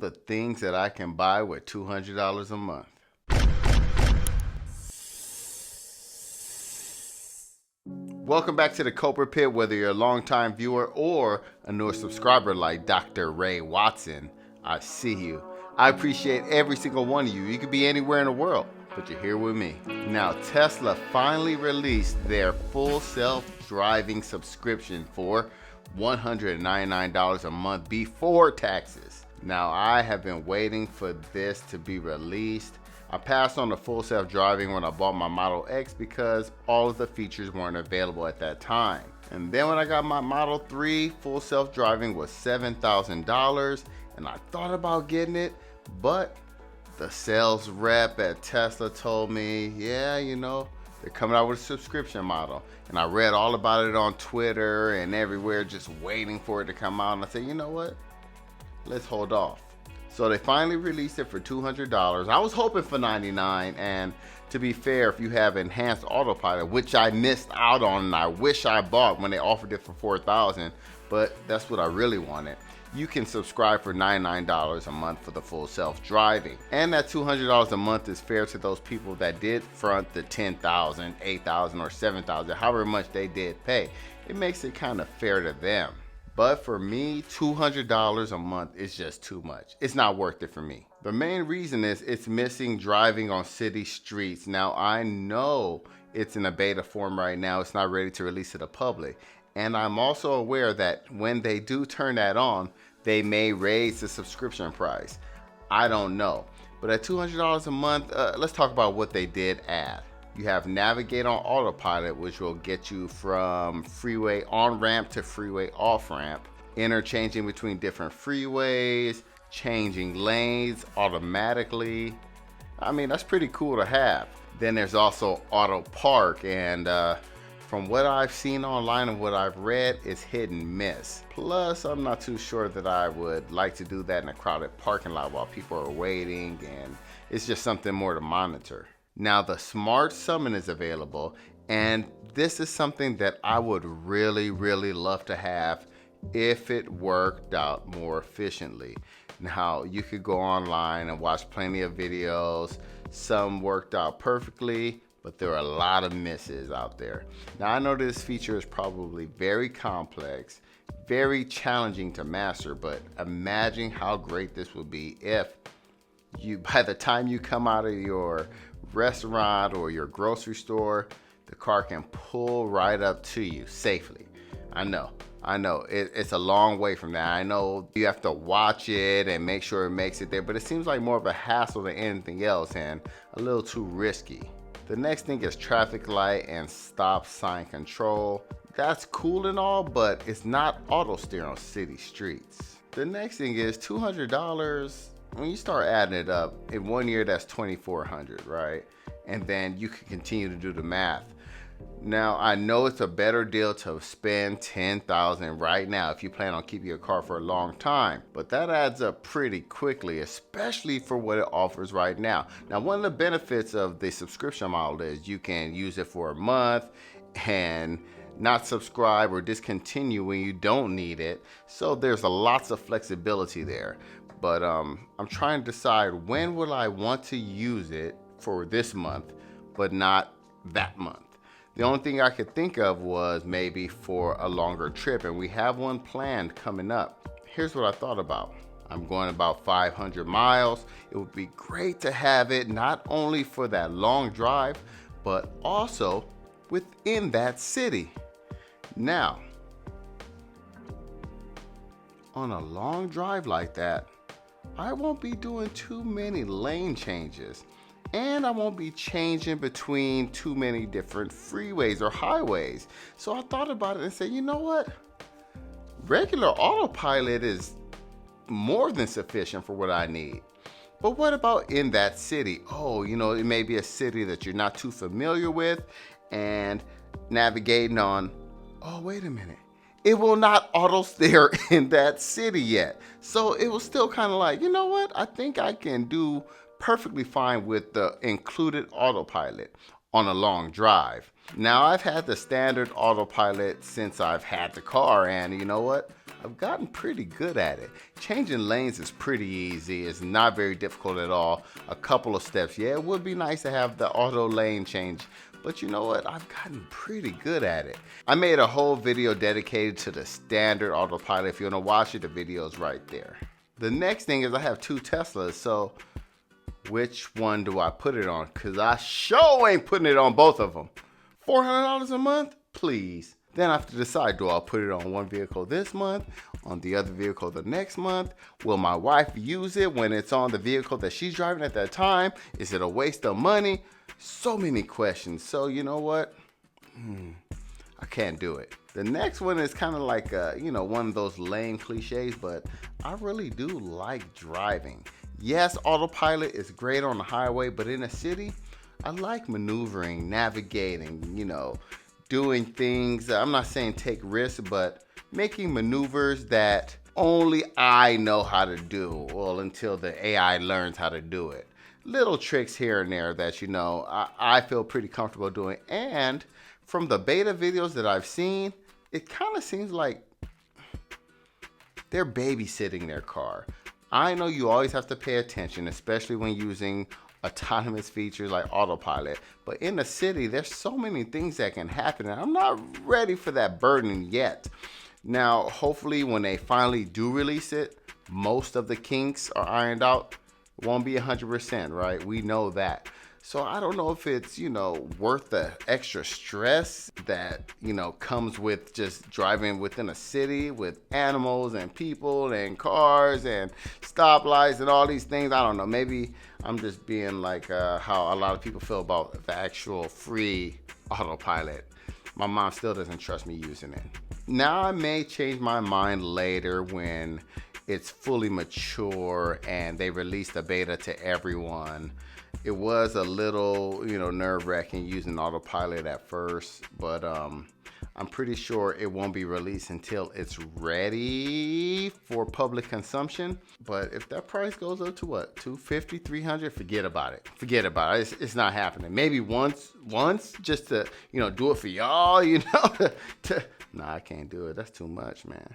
the things that I can buy with $200 a month. Welcome back to the Cobra Pit. Whether you're a longtime viewer or a newer subscriber like Dr. Ray Watson, I see you. I appreciate every single one of you. You could be anywhere in the world, but you're here with me. Now, Tesla finally released their full self-driving subscription for $199 a month before taxes. Now, I have been waiting for this to be released. I passed on the full self-driving when I bought my Model X because all of the features weren't available at that time. And then when I got my Model 3, full self-driving was $7,000, and I thought about getting it, but the sales rep at Tesla told me, yeah, you know, they're coming out with a subscription model. And I read all about it on Twitter and everywhere, just waiting for it to come out. And I said, you know what? Let's hold off. So they finally released it for $200. I was hoping for $99, and to be fair, if you have enhanced autopilot, which I missed out on and I wish I bought when they offered it for $4,000, but that's what I really wanted. You can subscribe for $99 a month for the full self-driving. And that $200 a month is fair to those people that did front the $10,000, $8,000, or $7,000, however much they did pay. It makes it kind of fair to them. But for me, $200 a month is just too much. It's not worth it for me. The main reason is it's missing driving on city streets. Now, I know it's in a beta form right now. It's not ready to release to the public. And I'm also aware that when they do turn that on, they may raise the subscription price. I don't know. But at $200 a month, let's talk about what they did add. You have Navigate on Autopilot, which will get you from freeway on-ramp to freeway off-ramp, interchanging between different freeways, changing lanes automatically. I mean, that's pretty cool to have. Then there's also Auto Park, and from what I've seen online and what I've read, it's hit and miss. Plus, I'm not too sure that I would like to do that in a crowded parking lot while people are waiting, and it's just something more to monitor. Now, the Smart Summon is available, and this is something that I would really love to have if it worked out more efficiently. Now, you could go online and watch plenty of videos. Some worked out perfectly, but there are a lot of misses out there. Now, I know this feature is probably very complex, very challenging to master, but imagine how great this would be if by the time you come out of your restaurant or your grocery store, the car can pull right up to you safely. I know it's a long way from that. I know you have to watch it and make sure it makes it there, but it seems like more of a hassle than anything else and a little too risky. The next thing is traffic light and stop sign control. That's cool and all, but it's not auto steer on city streets. The next thing is $200. When you start adding it up, in 1 year that's $2,400, right? And then you can continue to do the math. Now, I know it's a better deal to spend $10,000 right now if you plan on keeping your car for a long time, but that adds up pretty quickly, especially for what it offers right now. Now, one of the benefits of the subscription model is you can use it for a month and not subscribe or discontinue when you don't need it. So there's lots of flexibility there. But I'm trying to decide when will I want to use it for this month, but not that month. The only thing I could think of was maybe for a longer trip, and we have one planned coming up. Here's what I thought about. I'm going about 500 miles. It would be great to have it not only for that long drive, but also within that city. Now, on a long drive like that, I won't be doing too many lane changes, and I won't be changing between too many different freeways or highways. So I thought about it and said, you know what? Regular autopilot is more than sufficient for what I need. But what about in that city? Oh, you know, it may be a city that you're not too familiar with, and navigating on, oh, wait a minute. It will not auto steer in that city yet. So it was still kind of like, you know what? I think I can do perfectly fine with the included autopilot on a long drive. Now, I've had the standard autopilot since I've had the car, and you know what? I've gotten pretty good at it. Changing lanes is pretty easy. It's not very difficult at all. A couple of steps. Yeah, it would be nice to have the auto lane change, but you know what? I've gotten pretty good at it. I made a whole video dedicated to the standard autopilot. If you want to watch it, the video's right there. The next thing is I have 2 Teslas, so which one do I put it on? Cause I sure ain't putting it on both of them. $400 a month? Please. Then I have to decide, do I put it on one vehicle this month, on the other vehicle the next month? Will my wife use it when it's on the vehicle that she's driving at that time? Is it a waste of money? So many questions. So you know what? I can't do it. The next one is kind of like, one of those lame cliches, but I really do like driving. Yes, autopilot is great on the highway, but in a city, I like maneuvering, navigating, doing things. I'm not saying take risks, but making maneuvers that only I know how to do, well, until the AI learns how to do it. Little tricks here and there that, I feel pretty comfortable doing. And from the beta videos that I've seen, it kind of seems like they're babysitting their car. I know you always have to pay attention, especially when using autonomous features like autopilot. But in the city, there's so many things that can happen, and I'm not ready for that burden yet. Now, hopefully when they finally do release it, most of the kinks are ironed out. It won't be 100%, right? We know that. So I don't know if it's, worth the extra stress that, comes with just driving within a city with animals and people and cars and stoplights and all these things. I don't know. Maybe I'm just being like how a lot of people feel about the actual free autopilot. My mom still doesn't trust me using it. Now I may change my mind later when it's fully mature and they release the beta to everyone. It was a little, nerve-wracking using autopilot at first, but I'm pretty sure it won't be released until it's ready for public consumption. But if that price goes up to what, $250, $300, forget about it. Forget about it. It's not happening. Maybe once, just to, do it for y'all, Nah, I can't do it. That's too much, man.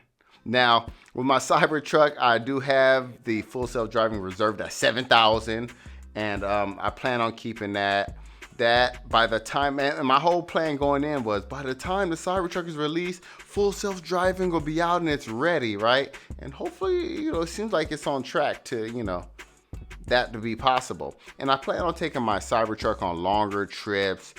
Now, with my Cybertruck, I do have the full self-driving reserved at $7,000. And I plan on keeping that by the time, and my whole plan going in was by the time the Cybertruck is released, full self-driving will be out and it's ready, right? And hopefully, it seems like it's on track to, that to be possible. And I plan on taking my Cybertruck on longer trips,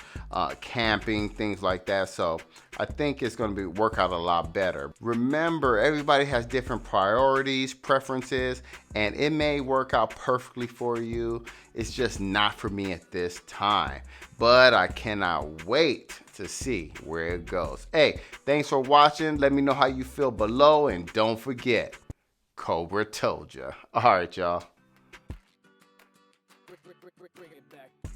camping, things like that. So I think it's going to work out a lot better. Remember, everybody has different priorities, preferences, and it may work out perfectly for you. It's just not for me at this time. But I cannot wait to see where it goes. Hey, thanks for watching. Let me know how you feel below. And don't forget, Cobra told ya. All right, y'all. Bring it back.